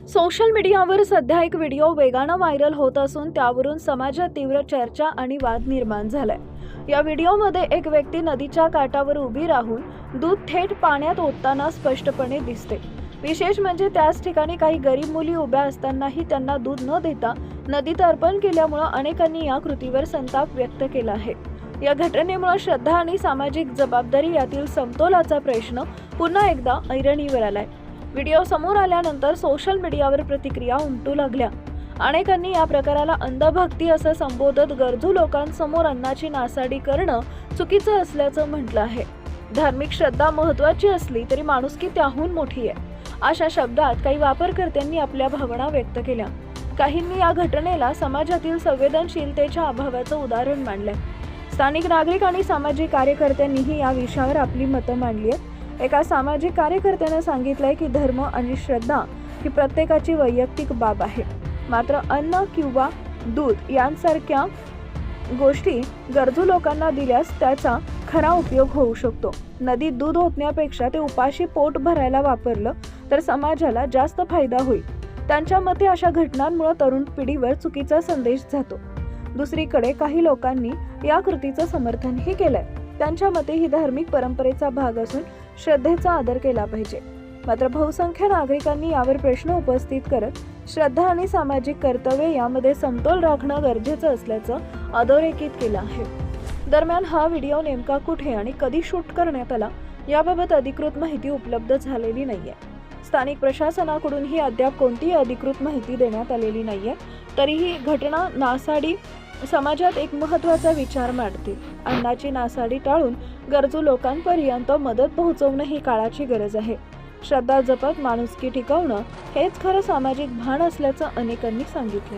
Social मीडियावर सध्या एक व्हिडिओ वेगानं व्हायरल होत असून त्यावरून समाजात तीव्र चर्चा आणि वाद निर्माण झालाय। या व्हिडिओमध्ये एक व्यक्ती नदीच्या काठावर उभी राहून दूध थेट पाण्यात ओतताना स्पष्टपणे दिसते। विशेष म्हणजे त्याच ठिकाणी काही गरीब मुली उभ्या असतानाही त्यांना दूध न देता नदीत अर्पण केल्यामुळे अनेकांनी या कृतीवर संताप व्यक्त केला आहे। या घटनेमुळे श्रद्धा आणि सामाजिक जबाबदारी यातील समतोलाचा प्रश्न पुन्हा एकदा ऐरणीवर आलाय। व्हिडिओ समोर आल्यानंतर सोशल मीडियावर प्रतिक्रिया उमटू लागल्या। अनेकांनी या प्रकाराला अंधभक्ती असं संबोधत गरजू लोकांसमोर अन्नाची नासाडी करणं चुकीचं असल्याचं म्हटलं आहे। धार्मिक श्रद्धा महत्त्वाची असली तरी माणुसकी त्याहून मोठी आहे, अशा शब्दात काही वापरकर्त्यांनी आपल्या भावना व्यक्त केल्या। काहींनी या घटनेला समाजातील संवेदनशीलतेच्या अभावाचं उदाहरण मानलंय। स्थानिक नागरिक आणि सामाजिक कार्यकर्त्यांनीही या विषयावर आपली मतं मांडली आहेत। एका सामाजिक कार्यकर्त्याने सांगितलंय की धर्म आणि श्रद्धा ही प्रत्येकाची वैयक्तिक बाब आहे, मात्र अन्न किंवा दूध यांसारख्या गोष्टी गरजू लोकांना दिल्यास त्याचा खरा उपयोग होऊ शकतो। नदीत दूध ओतण्यापेक्षा ते उपाशी पोट भरायला वापरलं तर समाजाला जास्त फायदा होईल। त्यांच्या मते अशा घटनांमुळे तरुण पिढीवर चुकीचा संदेश जातो। दुसरीकडे काही लोकांनी या कृतीचं समर्थनही केलंय। त्यांच्या मते ही धार्मिक परंपरेचा भाग असून श्रद्धेचा आदर केला पाहिजे। मात्र बहुसंख्य नागरिकांनी यावर प्रश्न उपस्थित करत श्रद्धा आणि सामाजिक कर्तव्य यामध्ये समतोल राखणं गरजेचं असल्याचं अधोरेखित केलं आहे। दरम्यान हा व्हिडिओ नेमका कुठे आणि कधी शूट करण्यात आला याबाबत अधिकृत माहिती उपलब्ध झालेली नाहीये। स्थानिक प्रशासनाकडूनही अद्याप कोणतीही अधिकृत माहिती देण्यात आलेली नाहीये। तरीही घटना नासाडी समाजात एक महत्त्वाचा विचार मांडते। अन्नाची नासाडी टाळून गरजू लोकांपर्यंत मदत पोहोचवणं ही काळाची गरज आहे। श्रद्धा जपत माणुसकी टिकवणं हेच खरं सामाजिक भान असल्याचं अनेकांनी सांगितलं।